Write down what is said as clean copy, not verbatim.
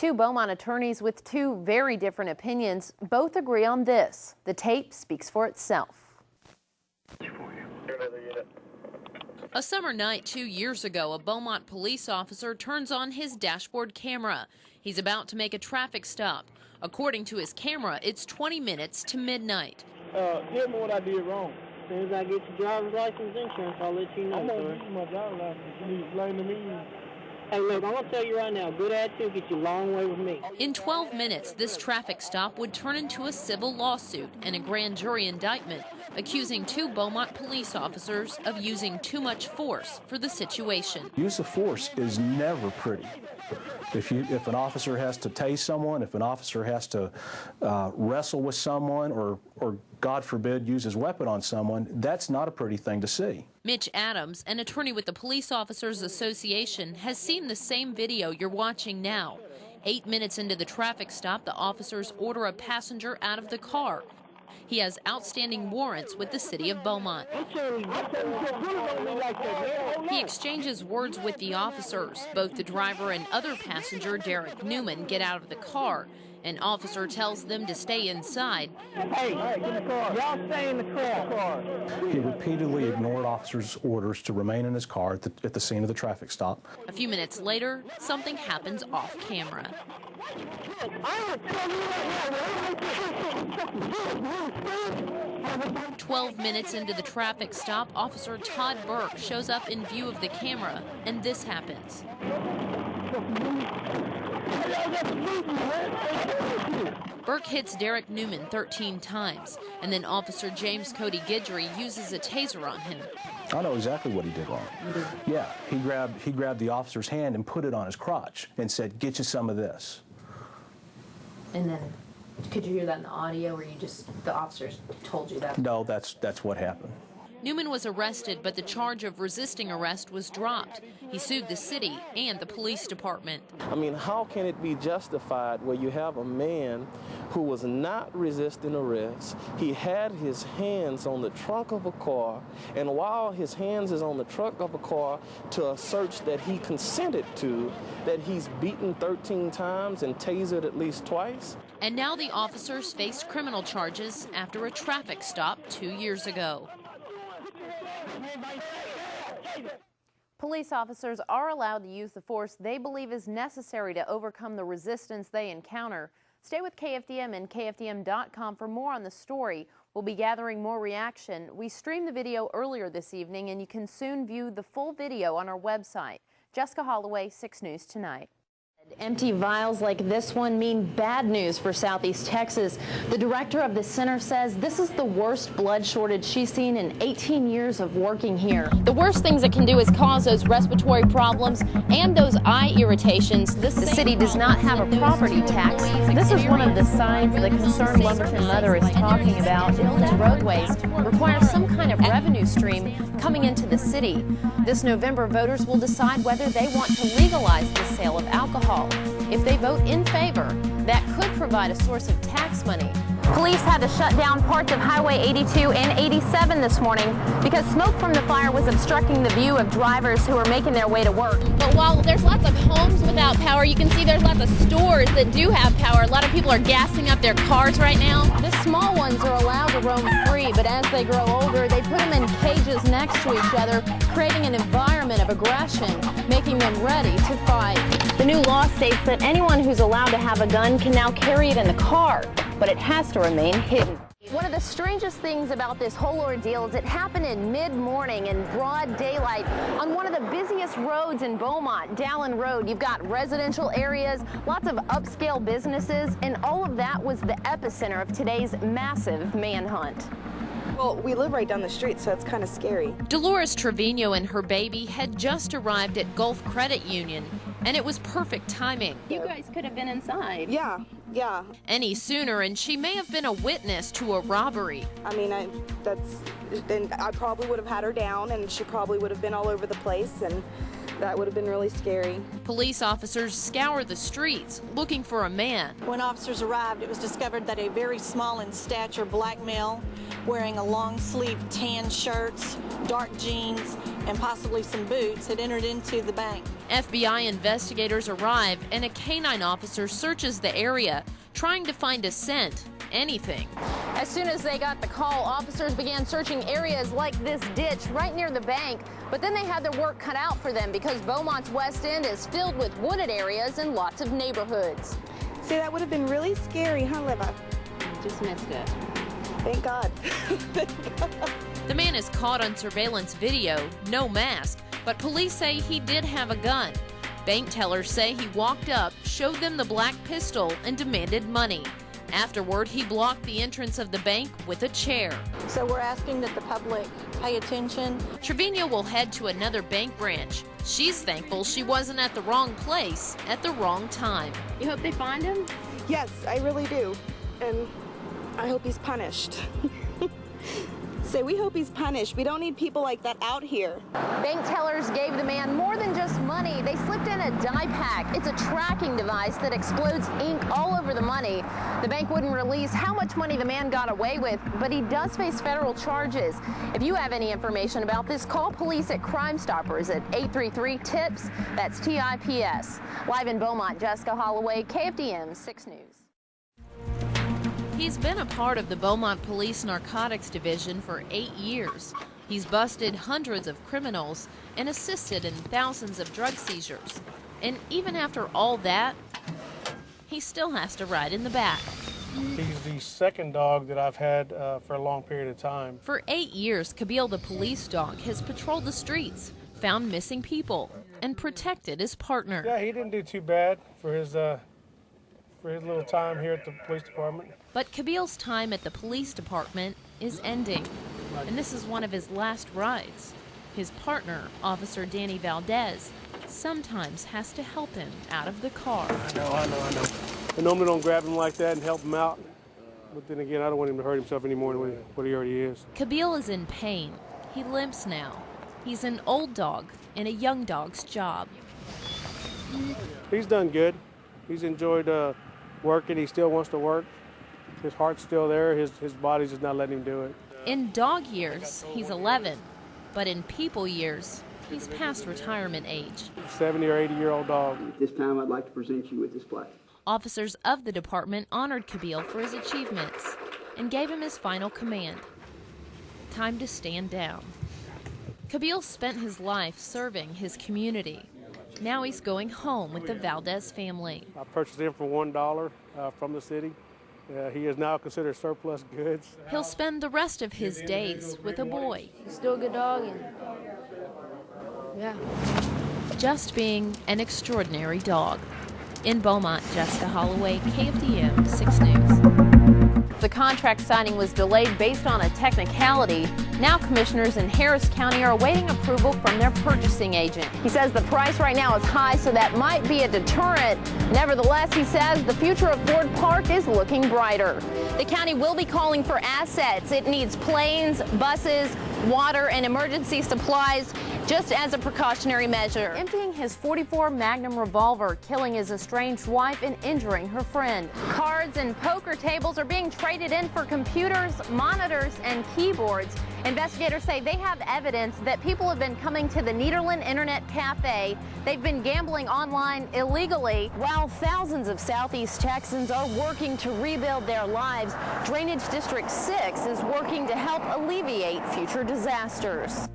Two Beaumont attorneys with two very different opinions both agree on this. The tape speaks for itself. A summer night 2 years ago, a Beaumont police officer turns on his dashboard camera. He's about to make a traffic stop. According to his camera, it's 20 minutes to midnight. Tell me what I did wrong. As soon as I get your driver's license insurance, I'll let you know, I'm sir. going to use my driver's license. Can you explain to me? Hey, look, I'm going to tell you right now, good attitude gets you a long way with me. In 12 minutes, this traffic stop would turn into a civil lawsuit and a grand jury indictment accusing two Beaumont police officers of using too much force for the situation. Use of force is never pretty. If an officer has to tase someone, if an officer has to wrestle with someone, or God forbid, use his weapon on someone, that's not a pretty thing to see. Mitch Adams, an attorney with the Police Officers Association, has seen the same video you're watching now. 8 minutes into the traffic stop, the officers order a passenger out of the car. He has outstanding warrants with the city of Beaumont. He exchanges words with the officers. Both the driver and other passenger, Derek Newman, get out of the car. An officer tells them to stay inside. Hey, get in the car. Y'all stay in the car. He repeatedly ignored officers' orders to remain in his car at the scene of the traffic stop. A few minutes later, something happens off camera. 12 minutes into the traffic stop, Officer Todd Burke shows up in view of the camera, and this happens. Burke hits Derek Newman 13 times, and then Officer James Cody Guidry uses a taser on him. I know exactly what he did wrong. Yeah, he grabbed the officer's hand and put it on his crotch and said, "Get you some of this." And then, could you hear that in the audio, or the officers told you that? No, that's what happened. Newman was arrested, but the charge of resisting arrest was dropped. He sued the city and the police department. I mean, how can it be justified where you have a man who was not resisting arrest? He had his hands on the trunk of a car, and while his hands is on the trunk of a car to a search that he consented to, that he's beaten 13 times and tasered at least twice. And now the officers faced criminal charges after a traffic stop 2 years ago. Police officers are allowed to use the force they believe is necessary to overcome the resistance they encounter. Stay with KFDM and KFDM.com for more on the story. We'll be gathering more reaction. We streamed the video earlier this evening, and you can soon view the full video on our website. Jessica Holloway, 6 News Tonight. Empty vials like this one mean bad news for Southeast Texas. The director of the center says this is the worst blood shortage she's seen in 18 years of working here. The worst things it can do is cause those respiratory problems and those eye irritations. The city does not have a property tax. This is one of the signs the concerned Lumberton mother is talking about. Building roadways requires some kind of revenue stream coming into the city. This November, voters will decide whether they want to legalize the sale of alcohol. If they vote in favor, that could provide a source of tax money. Police had to shut down parts of Highway 82 and 87 this morning because smoke from the fire was obstructing the view of drivers who were making their way to work. But while there's lots of homes without power, you can see there's lots of stores that do have power. A lot of people are gassing up their cars right now. The small ones are allowed to roam free, but as they grow older, they put them in cages next to each other, creating an environment of aggression, making them ready to fight. The new law states that anyone who's allowed to have a gun can now carry it in the car, but it has to remain hidden. One of the strangest things about this whole ordeal is it happened in mid-morning in broad daylight on one of the busiest roads in Beaumont, Dallin Road. You've got residential areas, lots of upscale businesses, and all of that was the epicenter of today's massive manhunt. Well, we live right down the street, so it's kind of scary. Dolores Trevino and her baby had just arrived at Gulf Credit Union, and it was perfect timing. You guys could have been inside. Yeah. Any sooner, and she may have been a witness to a robbery. I mean, I probably would have had her down, and she probably would have been all over the place, and That would have been really scary. Police officers scour the streets looking for a man. When officers arrived, it was discovered that a very small in stature black male wearing a long-sleeved tan shirts, dark jeans, and possibly some boots had entered into the bank. FBI investigators arrive and a canine officer searches the area, trying to find a scent, anything. As soon as they got the call, officers began searching areas like this ditch right near the bank, but then they had their work cut out for them because Beaumont's West End is filled with wooded areas and lots of neighborhoods. See, that would have been really scary, huh, Liva? Just missed it. Thank God. The man is caught on surveillance video, no mask, but police say he did have a gun. Bank tellers say he walked up, showed them the black pistol, and demanded money. Afterward, he blocked the entrance of the bank with a chair. So we're asking that the public pay attention. Trevino will head to another bank branch. She's thankful she wasn't at the wrong place at the wrong time. You hope they find him? Yes, I really do. And I hope he's punished. So we hope he's punished. We don't need people like that out here. Bank tellers gave the man more than just money. They slipped in a dye pack. It's a tracking device that explodes ink all over the money. The bank wouldn't release how much money the man got away with, but he does face federal charges. If you have any information about this, call police at Crime Stoppers at 833-TIPS. That's TIPS. Live in Beaumont, Jessica Holloway, KFDM 6 News. He's been a part of the Beaumont Police Narcotics Division for 8 years. He's busted hundreds of criminals and assisted in thousands of drug seizures. And even after all that, he still has to ride in the back. He's the second dog that I've had for a long period of time. For 8 years, Kabil the police dog has patrolled the streets, found missing people, and protected his partner. Yeah, he didn't do too bad for his little time here at the police department. But Kabil's time at the police department is ending, and this is one of his last rides. His partner, Officer Danny Valdez, sometimes has to help him out of the car. I know. I normally don't grab him like that and help him out, but then again, I don't want him to hurt himself anymore than what he already is. Kabil is in pain. He limps now. He's an old dog in a young dog's job. He's done good. He's enjoyed working. He still wants to work. His heart's still there. His body's just not letting him do it. In dog years, he's 11, but in people years, he's past retirement age. 70 or 80-year-old dog. At this time, I'd like to present you with this plaque. Officers of the department honored Kabil for his achievements and gave him his final command. Time to stand down. Kabil spent his life serving his community. Now he's going home with the Valdez family. I purchased him for $1 from the city. He is now considered surplus goods. He'll spend the rest of his days with a boy. He's still a good dog. Yeah. Just being an extraordinary dog. In Beaumont, Jessica Holloway, KFDM 6 News. The contract signing was delayed based on a technicality. Now commissioners in Harris County are awaiting approval from their purchasing agent. He says the price right now is high, so that might be a deterrent. Nevertheless, he says the future of Ford Park is looking brighter. The county will be calling for assets. It needs planes, buses, water, and emergency supplies, just as a precautionary measure. Emptying his .44 Magnum revolver, killing his estranged wife, and injuring her friend. Cards and poker tables are being traded in for computers, monitors, and keyboards. Investigators say they have evidence that people have been coming to the Nederland Internet Cafe. They've been gambling online illegally, while thousands of Southeast Texans are working to rebuild their lives. Drainage District 6 is working to help alleviate future disasters.